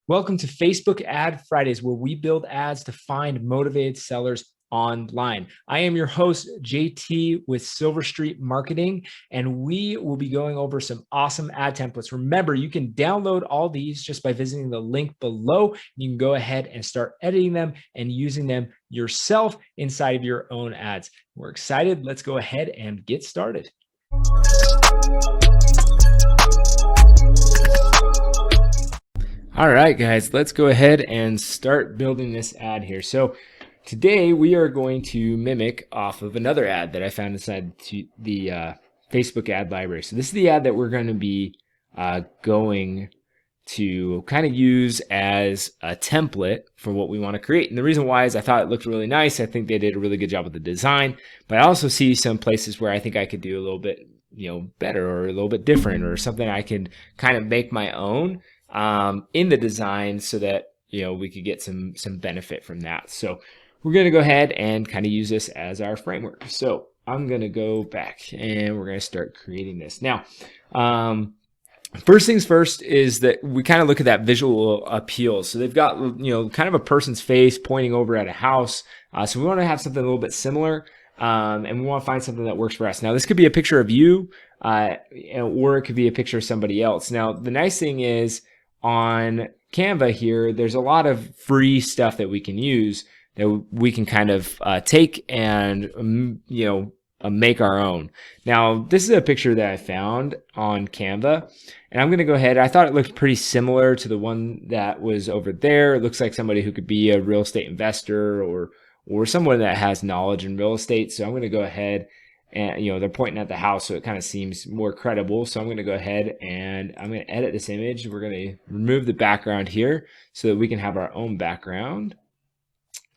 Welcome to Facebook Ad Fridays, where we build ads to find motivated sellers online. I am your host, JT with Silver Street Marketing, and we will be going over some awesome ad templates. Remember, you can download all these just by visiting the link below. You can go ahead and start editing them and using them yourself inside of your own ads. We're excited. Let's go ahead and get started. All right, guys, let's go ahead and start building this ad here. So today we are going to mimic off of another ad that I found inside the Facebook ad library. So this is the ad that we're going to be going to kind of use as a template for what we want to create. And the reason why is I thought it looked really nice. I think they did a really good job with the design, but I also see some places where I think I could do a little bit, better or a little bit different or something I could kind of make my own in the design so that we could get some benefit from that. So we're going to go ahead and kind of use this as our framework. So I'm going to go back and we're going to start creating this. Now, first things first is that we kind of look at that visual appeal. So they've got kind of a person's face pointing over at a house. So we want to have something a little bit similar. And we want to find something that works for us. Now, this could be a picture of you, or it could be a picture of somebody else. Now, the nice thing is on Canva here, there's a lot of free stuff that we can use that we can kind of take and, make our own. Now, this is a picture that I found on Canva, and I'm going to go ahead. I thought it looked pretty similar to the one that was over there. It looks like somebody who could be a real estate investor or someone that has knowledge in real estate. So I'm going to go ahead and, they're pointing at the house, so it kind of seems more credible. So I'm going to go ahead and I'm going to edit this image. We're going to remove the background here so that we can have our own background.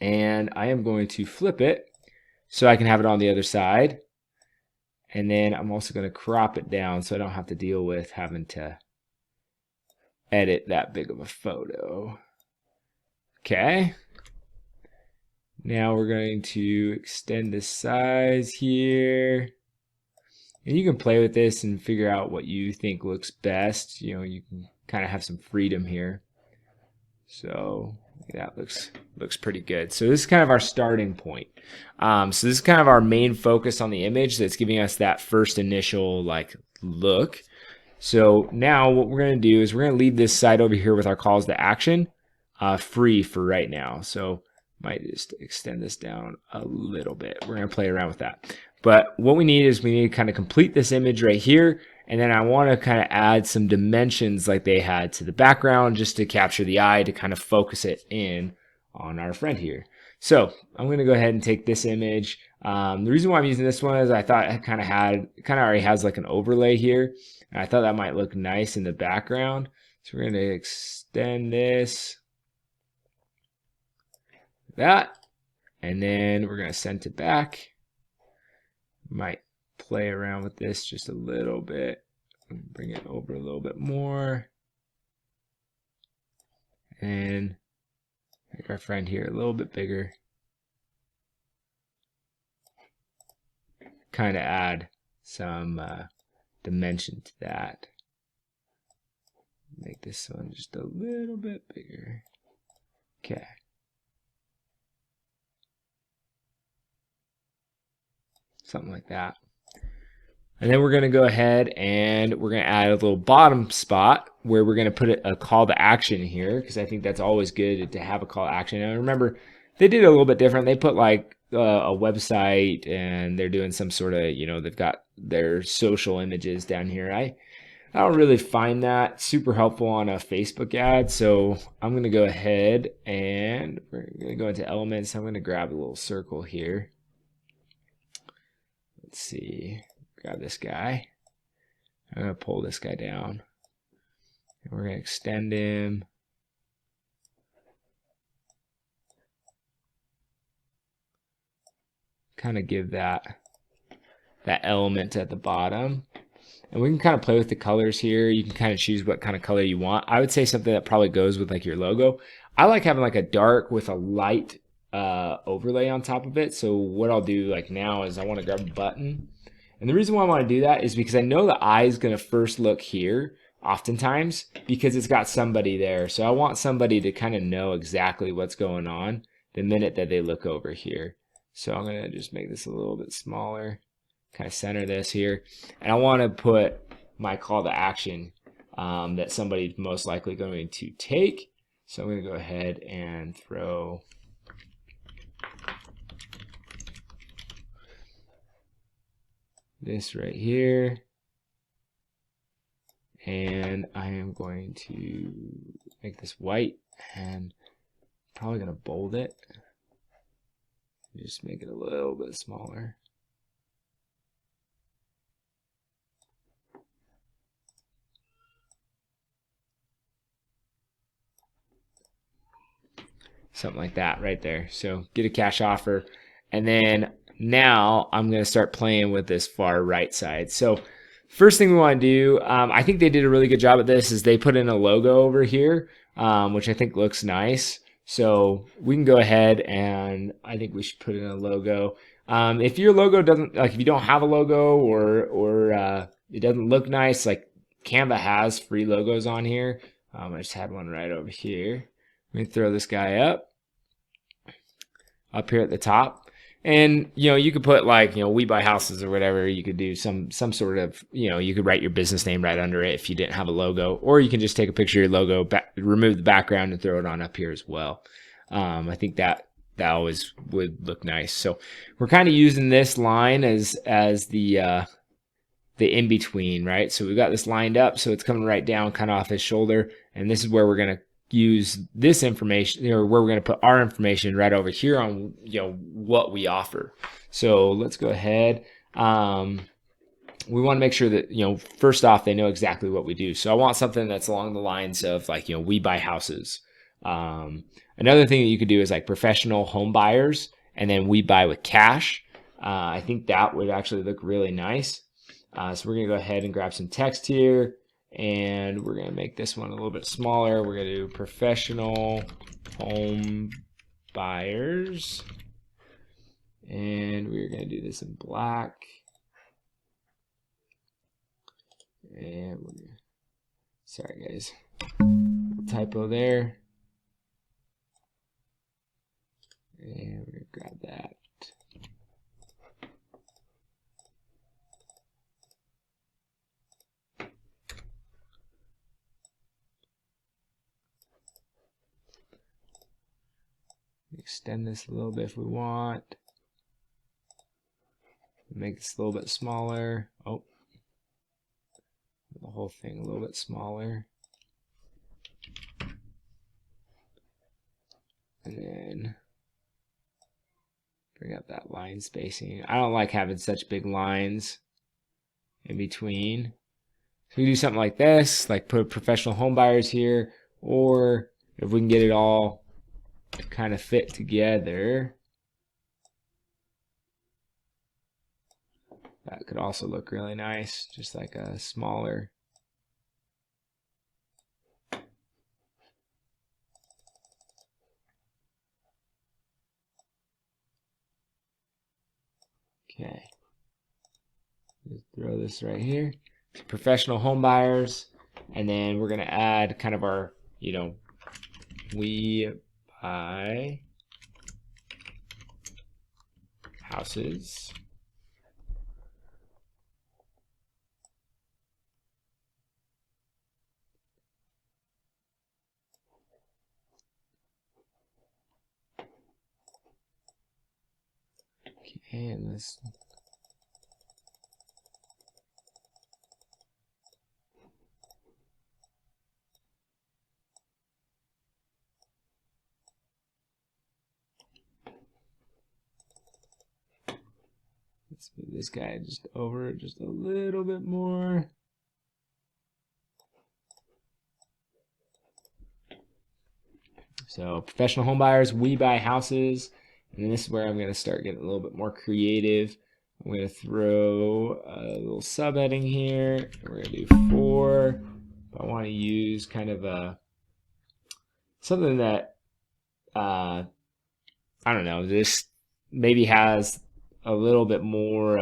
And I am going to flip it so I can have it on the other side. And then I'm also going to crop it down so I don't have to deal with having to edit that big of a photo. Okay. Now we're going to extend the size here. And you can play with this and figure out what you think looks best. You can kind of have some freedom here. So that looks pretty good. So this is kind of our starting point. So this is kind of our main focus on the image that's giving us that first initial look. So now what we're going to do is we're going to leave this side over here with our calls to action free for right now. So might just extend this down a little bit. We're going to play around with that. But what we need is we need to kind of complete this image right here. And then I want to kind of add some dimensions like they had to the background just to capture the eye to kind of focus it in on our friend here. So I'm going to go ahead and take this image. The reason why I'm using this one is I thought it kind of already has like an overlay here. And I thought that might look nice in the background. So we're going to extend this. That, and then we're going to send it back. Might play around with this just a little bit, bring it over a little bit more, and make our friend here a little bit bigger. Kind of add some dimension to that. Make this one just a little bit bigger. Okay. Something like that. And then we're going to go ahead and we're going to add a little bottom spot where we're going to put a call to action here, because I think that's always good to have a call to action. And remember, they did it a little bit different. They put like a website, and they're doing some sort of, they've got their social images down here. I don't really find that super helpful on a Facebook ad. So I'm going to go ahead and we're going to go into elements. I'm going to grab a little circle here. Let's see, grab this guy. I'm going to pull this guy down. And we're going to extend him. Kind of give that element at the bottom. And we can kind of play with the colors here. You can kind of choose what kind of color you want. I would say something that probably goes with like your logo. I like having like a dark with a light overlay on top of it. So what I'll do like now is I want to grab a button. And the reason why I want to do that is because I know the eye is going to first look here oftentimes because it's got somebody there. So I want somebody to kind of know exactly what's going on the minute that they look over here. So I'm going to just make this a little bit smaller, kind of center this here. And I want to put my call to action that somebody's most likely going to take. So I'm going to go ahead and throw this right here. And I am going to make this white and probably going to bold it. Just make it a little bit smaller. Something like that right there. So get a cash offer. And then now I'm going to start playing with this far right side. So first thing we want to do, I think they did a really good job at this, is they put in a logo over here, which I think looks nice. So we can go ahead and I think we should put in a logo. If your logo doesn't, like if you don't have a logo or it doesn't look nice, like Canva has free logos on here. I just had one right over here. Let me throw this guy up here at the top. And, you could put like, we buy houses or whatever. You could do some sort of, you could write your business name right under it if you didn't have a logo, or you can just take a picture of your logo, remove the background and throw it on up here as well. I think that always would look nice. So we're kind of using this line as the in-between, right? So we've got this lined up, so it's coming right down kind of off his shoulder. And this is where we're going to use this information, or where we're going to put our information right over here on what we offer. So let's go ahead. We want to make sure that first off they know exactly what we do. So I want something that's along the lines of like we buy houses. Another thing that you could do is like professional home buyers, and then we buy with cash. I think that would actually look really nice. So we're gonna go ahead and grab some text here. And we're going to make this one a little bit smaller. We're going to do professional home buyers. And we're going to do this in black. And sorry guys, typo there. And we're going to grab that. Extend this a little bit if we want. Make this a little bit smaller. Oh, the whole thing a little bit smaller. And then bring up that line spacing. I don't like having such big lines in between. So we do something like this, like put professional home buyers here, or if we can get it all kind of fit together, that could also look really nice, just like a smaller. Okay, just throw this right here. Professional home buyers, and then we're going to add kind of our, we buy houses. Okay, and this. Let's move this guy just over just a little bit more. So professional home buyers, we buy houses. And this is where I'm going to start getting a little bit more creative. I'm going to throw a little subheading here. We're going to do 4. I want to use kind of something that, I don't know, this maybe has a little bit more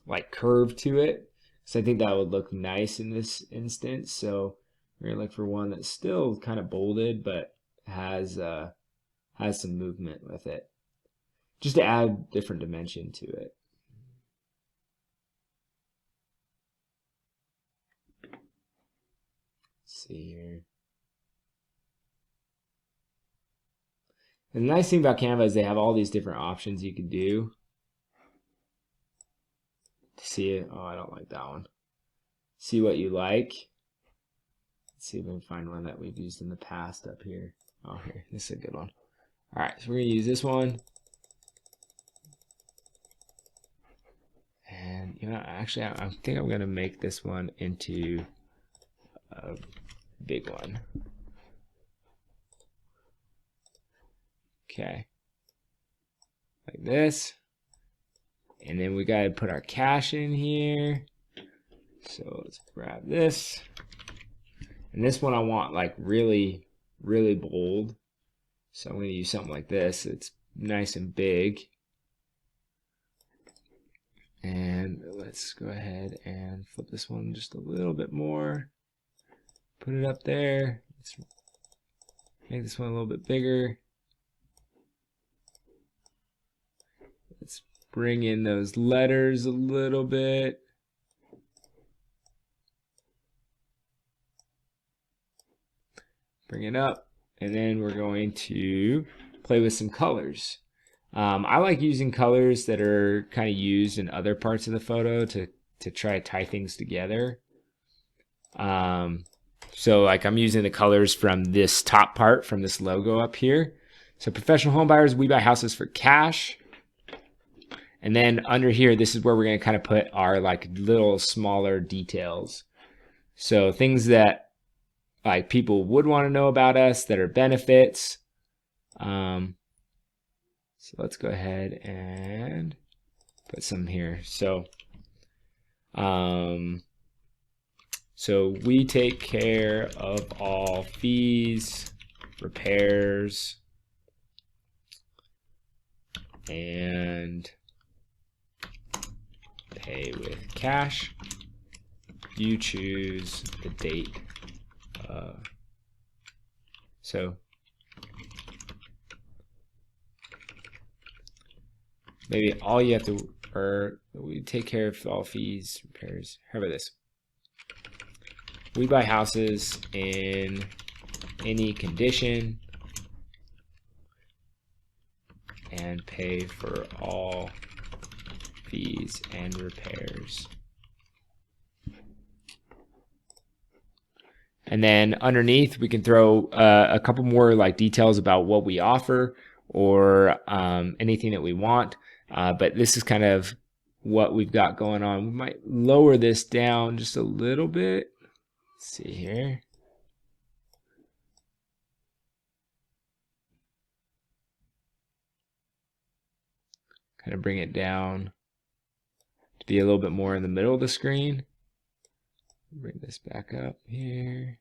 like curve to it. So I think that would look nice in this instance. So we're gonna look for one that's still kind of bolded, but has some movement with it, just to add different dimension to it. Let's see here. And the nice thing about Canva is they have all these different options you can do to see it. Oh, I don't like that one. See what you like. Let's see if we can find one that we've used in the past up here. Oh, here, this is a good one. All right, so we're gonna use this one. And you know, actually, I think I'm gonna make this one into a big one. Okay, like this. And then we gotta put our cache in here. So let's grab this. And this one I want like really, really bold. So I'm gonna use something like this. It's nice and big. And let's go ahead and flip this one just a little bit more. Put it up there. Let's make this one a little bit bigger. Let's bring in those letters a little bit. Bring it up, and then we're going to play with some colors. I like using colors that are kind of used in other parts of the photo to try to tie things together. So like I'm using the colors from this top part, from this logo up here. So professional home buyers, we buy houses for cash. And then under here, this is where we're going to kind of put our like little smaller details. So things that like people would want to know about us, that are benefits. So let's go ahead and put some here. So we take care of all fees, repairs, and pay with cash. You choose the date. So maybe all you have to, or we take care of all fees, repairs. How about this? We buy houses in any condition and pay for all fees and repairs. And then underneath, we can throw a couple more like details about what we offer or anything that we want. But this is kind of what we've got going on. We might lower this down just a little bit. Let's see here. Kind of bring it down to be a little bit more in the middle of the screen. Bring this back up here.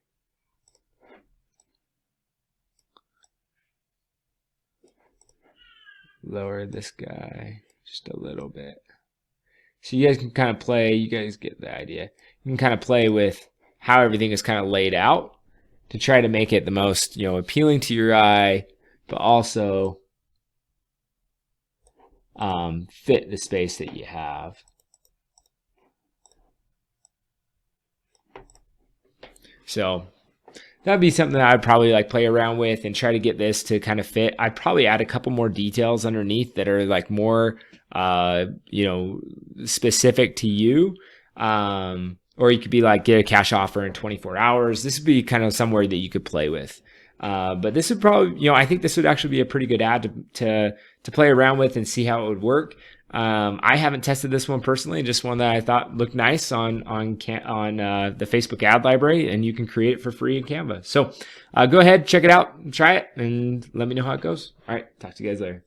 Lower this guy just a little bit. So you guys can kind of play, you guys get the idea. You can kind of play with how everything is kind of laid out to try to make it the most, appealing to your eye, but also fit the space that you have. So that'd be something that I'd probably like play around with and try to get this to kind of fit. I'd probably add a couple more details underneath that are like more, specific to you. Or you could be like, get a cash offer in 24 hours. This would be kind of somewhere that you could play with. But this would probably, I think this would actually be a pretty good ad to play around with and see how it would work. I haven't tested this one personally, just one that I thought looked nice on the Facebook ad library, and you can create it for free in Canva. So go ahead, check it out, try it, and let me know how it goes. All right, talk to you guys later.